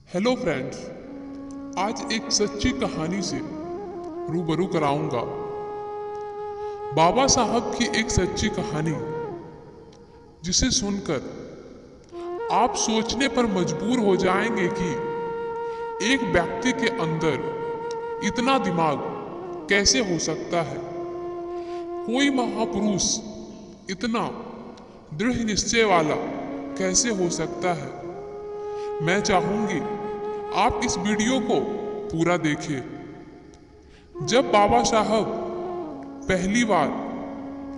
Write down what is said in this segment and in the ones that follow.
Hello friends. आज एक सच्ची कहानी से रूबरू कराऊंगा। बाबा साहब की एक सच्ची कहानी जिसे सुनकर आप सोचने पर मजबूर हो जाएंगे कि एक व्यक्ति के अंदर इतना दिमाग कैसे हो सकता है। कोई महापुरुष इतना दृढ़ निश्चय वाला कैसे हो सकता है। मैं चाहूंगी आप इस वीडियो को पूरा देखिए। जब बाबा साहब पहली बार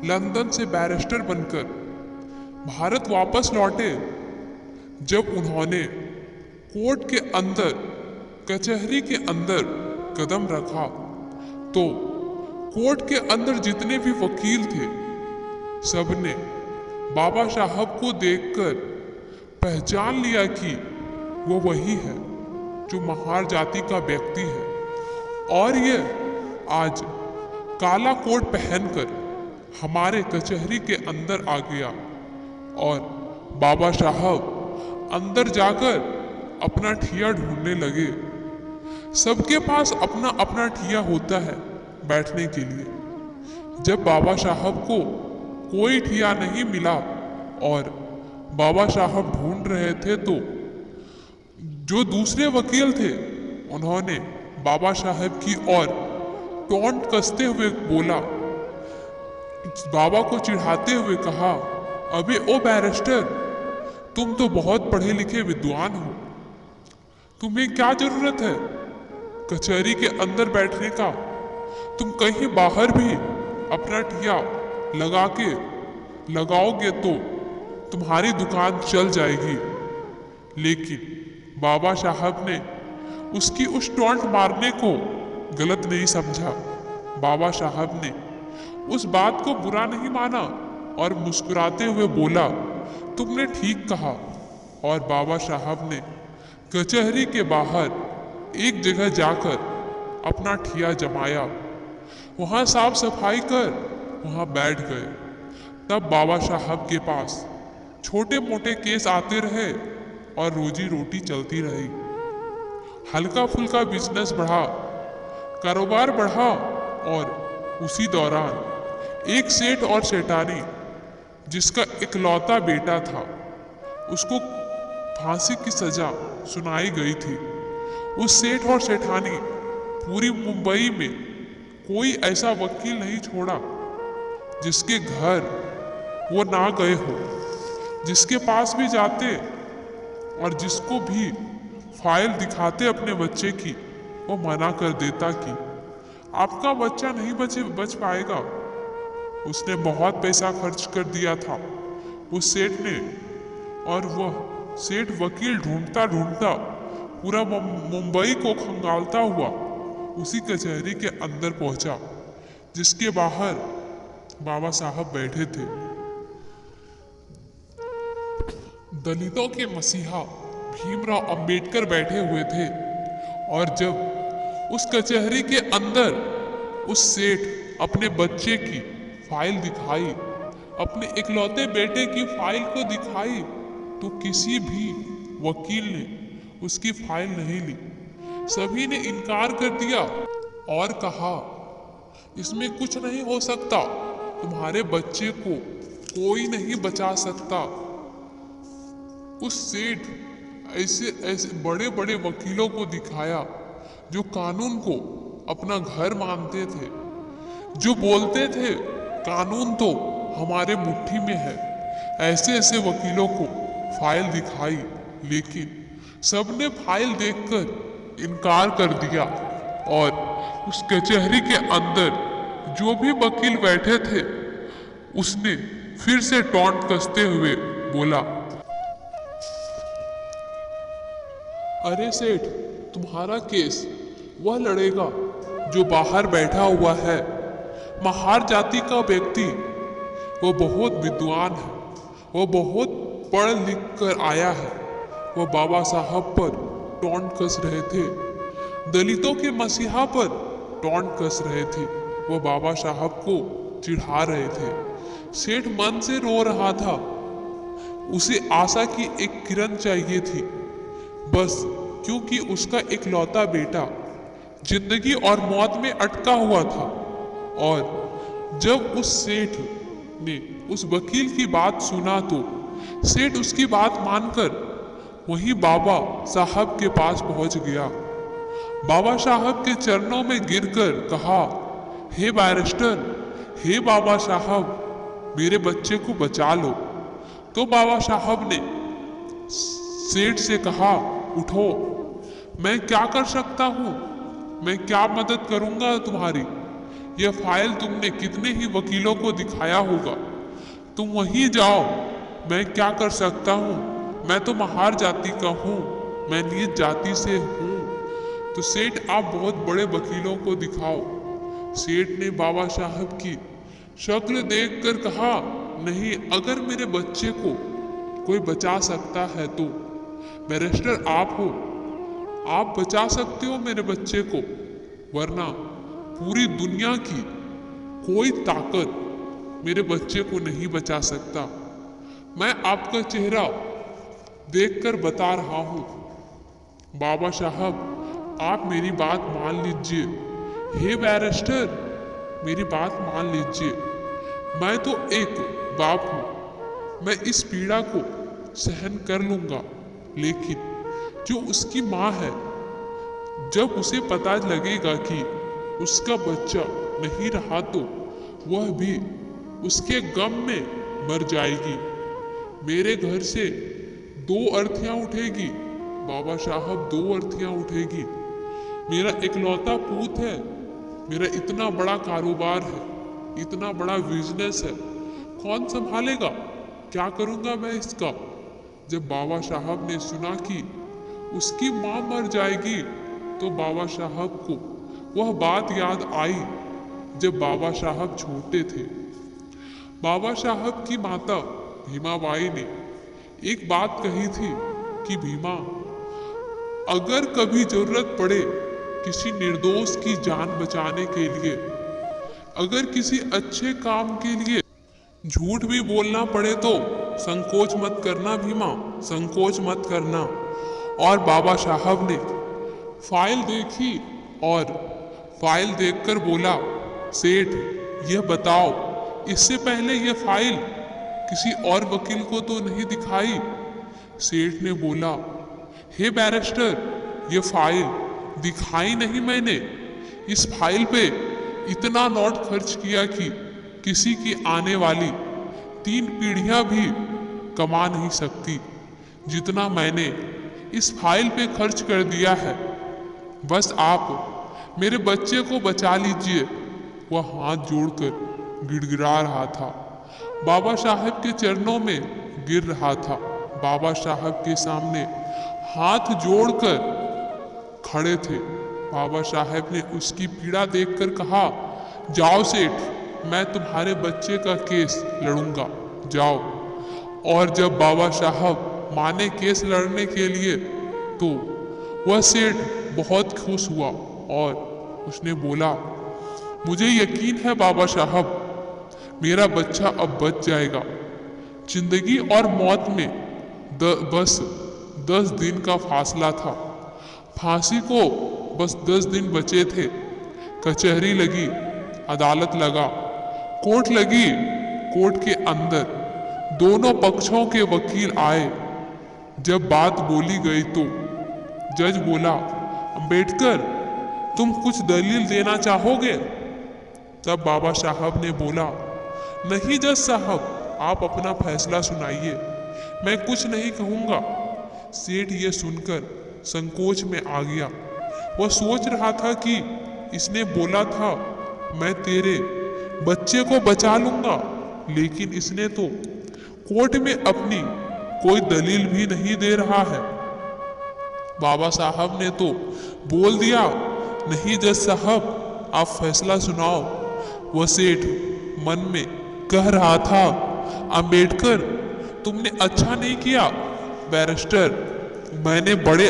लंदन से बैरिस्टर बनकर भारत वापस लौटे, जब उन्होंने कोर्ट के अंदर, कचहरी के अंदर कदम रखा, तो कोर्ट के अंदर जितने भी वकील थे, सबने बाबा साहब को देखकर पहचान लिया कि वो वही है जो महार जाति का व्यक्ति है। और ये आज काला कोट पहनकर हमारे कचहरी के अंदर आ गया और बाबा साहब अंदर जाकर अपना ठिया ढूंढने लगे। सबके पास अपना अपना ठिया होता है बैठने के लिए। जब बाबा साहब को कोई ठिया नहीं मिला और बाबा साहब ढूंढ रहे थे, तो जो दूसरे वकील थे उन्होंने बाबा साहब की ओर टॉन्ट कसते हुए बोला, बाबा को चिढ़ाते हुए कहा, अबे ओ बैरिस्टर, तुम तो बहुत पढ़े लिखे विद्वान हो, तुम्हें क्या जरूरत है कचहरी के अंदर बैठने का। तुम कहीं बाहर भी अपना ठिया लगाओगे तो तुम्हारी दुकान चल जाएगी। लेकिन बाबा साहब ने उसकी उस टॉन्ट मारने को गलत नहीं समझा। बाबा साहब ने उस बात को बुरा नहीं माना और मुस्कुराते हुए बोला, तुमने ठीक कहा। और बाबा साहब ने कचहरी के बाहर एक जगह जाकर अपना ठिया जमाया, वहां साफ सफाई कर वहां बैठ गए। तब बाबा साहब के पास छोटे मोटे केस आते रहे और रोजी रोटी चलती रही। हल्का फुल्का बिजनेस बढ़ा, कारोबार बढ़ा। और उसी दौरान एक सेठ और सेठानी, जिसका इकलौता बेटा था, उसको फांसी की सजा सुनाई गई थी। उस सेठ और सेठानी पूरी मुंबई में कोई ऐसा वकील नहीं छोड़ा जिसके घर वो ना गए हो। जिसके पास भी जाते और जिसको भी फाइल दिखाते अपने बच्चे की, वो मना कर देता कि आपका बच्चा नहीं बच पाएगा। उसने बहुत पैसा खर्च कर दिया था उस सेठ ने, और वह सेठ वकील ढूंढता ढूंढता पूरा मुंबई को खंगालता हुआ उसी कचहरी के अंदर पहुंचा जिसके बाहर बाबा साहब बैठे थे। दलितों के मसीहा भीमराव अंबेडकर बैठे हुए थे। और जब उस कचहरी के अंदर उस सेठ अपने बच्चे की फाइल दिखाई, अपने इकलौते बेटे की फाइल को दिखाई, तो किसी भी वकील ने उसकी फाइल नहीं ली। सभी ने इनकार कर दिया और कहा, इसमें कुछ नहीं हो सकता, तुम्हारे बच्चे को कोई नहीं बचा सकता। उस सेठ ऐसे ऐसे बड़े बड़े वकीलों को दिखाया जो कानून को अपना घर मानते थे, जो बोलते थे कानून तो हमारे मुट्ठी में है। ऐसे ऐसे वकीलों को फाइल दिखाई, लेकिन सबने फाइल देखकर इनकार कर दिया। और उस कचहरी के अंदर जो भी वकील बैठे थे, उसने फिर से टॉन्ट कसते हुए बोला, अरे सेठ, तुम्हारा केस वह लड़ेगा जो बाहर बैठा हुआ है, महार जाति का व्यक्ति। वो बहुत विद्वान है, वो बहुत पढ़ लिख कर आया है। वो बाबा साहब पर टॉन्ट कस रहे थे, दलितों के मसीहा पर टॉन्ट कस रहे थे, वो बाबा साहब को चिढ़ा रहे थे। सेठ मन से रो रहा था, उसे आशा की एक किरण चाहिए थी, बस क्योंकि उसका इकलौता बेटा जिंदगी और मौत में अटका हुआ था। और जब उस सेठ ने उस वकील की बात सुना तो सेठ उसकी बात मानकर वहीं बाबा साहब के पास पहुंच गया। बाबा साहब के चरणों में गिरकर कहा, हे बैरिस्टर, हे बाबा साहब, मेरे बच्चे को बचा लो। तो बाबा साहब ने सेठ से कहा, उठो, मैं क्या कर सकता हूँ, मैं क्या मदद करूँगा तुम्हारी। यह फाइल तुमने कितने ही वकीलों को दिखाया होगा, तुम वहीं जाओ, मैं क्या कर सकता हूँ, मैं तो महार जाति का हूँ, मैं नीच जाति से हूँ। तो सेठ आप बहुत बड़े वकीलों को दिखाओ। सेठ ने बाबा साहब की शक्ल देखकर कहा, नहीं, अगर मेरे बच्चे को कोई बचा सकता है तो बैरिस्टर आप हो, आप बचा सकते हो मेरे बच्चे को, वरना पूरी दुनिया की कोई ताकत मेरे बच्चे को नहीं बचा सकता। मैं आपका चेहरा देखकर बता रहा हूँ। बाबा साहब, आप मेरी बात मान लीजिए। हे बैरिस्टर, मेरी बात मान लीजिए। मैं तो एक बाप हूँ, मैं इस पीड़ा को सहन कर लूँगा, लेकिन जो उसकी माँ है, जब उसे पता लगेगा कि उसका बच्चा नहीं रहा तो वह भी उसके गम में मर जाएगी। मेरे घर से 2 अर्थियाँ उठेगी बाबा साहब, 2 अर्थियाँ उठेगी। मेरा इकलौता पूत है, मेरा इतना बड़ा कारोबार है, इतना बड़ा बिजनेस है, कौन संभालेगा, क्या करूँगा मैं इसका। जब बाबा साहब ने सुना कि उसकी माँ मर जाएगी तो बाबा साहब को वह बात याद आई जब बाबा साहब छोटे थे। बाबा साहब की माता भीमाबाई ने एक बात कही थी कि भीमा, अगर कभी जरूरत पड़े किसी निर्दोष की जान बचाने के लिए, अगर किसी अच्छे काम के लिए झूठ भी बोलना पड़े तो संकोच मत करना भीमा, संकोच मत करना। और बाबा साहब ने फाइल देखी और फाइल देखकर बोला, सेठ, यह बताओ, इससे पहले यह फाइल किसी और वकील को तो नहीं दिखाई। सेठ ने बोला, हे बैरिस्टर, यह फाइल दिखाई नहीं मैंने। इस फाइल पे इतना नोट खर्च किया कि किसी की आने वाली 3 पीढ़ियां भी कमा नहीं सकती जितना मैंने इस फाइल पे खर्च कर दिया है। बस आप मेरे बच्चे को बचा लीजिए। वह हाथ जोड़कर गिड़गिड़ा रहा था, बाबा साहब के चरणों में गिर रहा था। बाबा साहब के सामने हाथ जोड़कर खड़े थे। बाबा साहब ने उसकी पीड़ा देखकर कहा, जाओ सेठ, मैं तुम्हारे बच्चे का केस लड़ूंगा, जाओ। और जब बाबा साहब माने केस लड़ने के लिए तो वह सेठ बहुत खुश हुआ और उसने बोला, मुझे यकीन है बाबा साहब, मेरा बच्चा अब बच जाएगा। जिंदगी और मौत में बस 10 दिन का फासला था। फांसी को बस 10 दिन बचे थे। कचहरी लगी, अदालत लगा, कोर्ट लगी। कोर्ट के अंदर दोनों पक्षों के वकील आए। जब बात बोली गई तो जज बोला, अंबेडकर, तुम कुछ दलील देना चाहोगे? तब बाबा साहब ने बोला, नहीं जज साहब, आप अपना फैसला सुनाइए, मैं कुछ नहीं कहूँगा। सेठ ये सुनकर संकोच में आ गया। वह सोच रहा था कि इसने बोला था मैं तेरे बच्चे को बचा लूंगा, लेकिन इसने तो कोर्ट में अपनी कोई दलील भी नहीं दे रहा है। बाबा साहब ने तो बोल दिया, नहीं जज साहब, आप फैसला सुनाओ। वह सेठ मन में कह रहा था, अंबेडकर, तुमने अच्छा नहीं किया। बैरिस्टर, मैंने बड़े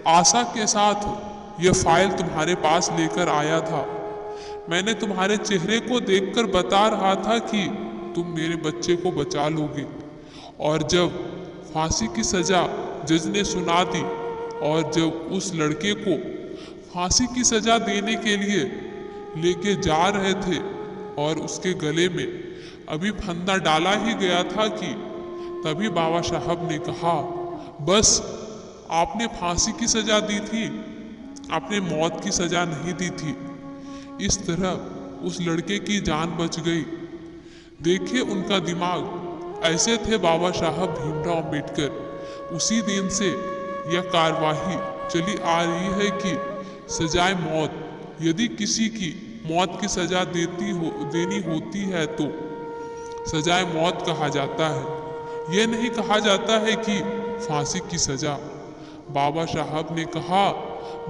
आशा के साथ यह फाइल तुम्हारे पास लेकर आया था। मैंने तुम्हारे चेहरे को देखकर बता रहा था कि तुम मेरे बच्चे को बचा लोगे। और जब फांसी की सजा जज ने सुना दी और जब उस लड़के को फांसी की सजा देने के लिए लेके जा रहे थे और उसके गले में अभी फंदा डाला ही गया था कि तभी बाबा साहब ने कहा, बस आपने फांसी की सजा दी थी, आपने मौत की सजा नहीं दी थी। इस तरह उस लड़के की जान बच गई। देखिए उनका दिमाग। ऐसे थे बाबा साहब भीमराव अंबेडकर। उसी दिन से यह कार्यवाही चली आ रही है कि सजाए मौत, यदि किसी की मौत की सजा देनी होती है तो सजाए मौत कहा जाता है। यह नहीं कहा जाता है कि फांसी की सजा। बाबा साहब ने कहा,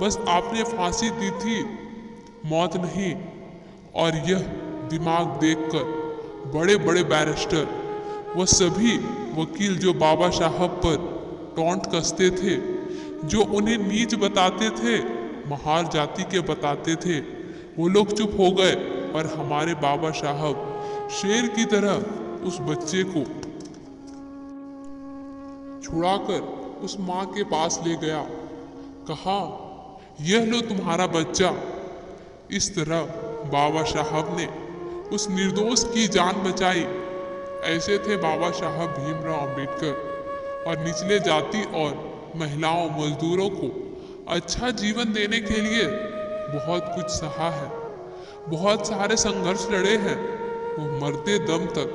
बस आपने फांसी दी थी, मौत नहीं। और यह दिमाग देखकर बड़े बड़े बैरिस्टर व सभी वकील जो बाबा साहब पर टॉन्ट कसते थे, जो उन्हें नीच बताते थे, महार जाति के बताते थे, वो लोग चुप हो गए। और हमारे बाबा साहब शेर की तरह उस बच्चे को छुड़ाकर उस माँ के पास ले गया। कहा, यह लो तुम्हारा बच्चा। इस तरह बाबा साहब ने उस निर्दोष की जान बचाई। ऐसे थे बाबा साहब भीमराव अंबेडकर। और निचले जाति और महिलाओं, मजदूरों को अच्छा जीवन देने के लिए बहुत कुछ सहा है, बहुत सारे संघर्ष लड़े हैं। वो मरते दम तक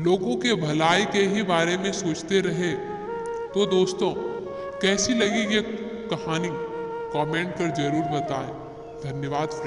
लोगों के भलाई के ही बारे में सोचते रहे। तो दोस्तों, कैसी लगी ये कहानी कमेंट कर जरूर बताएं। धन्यवाद।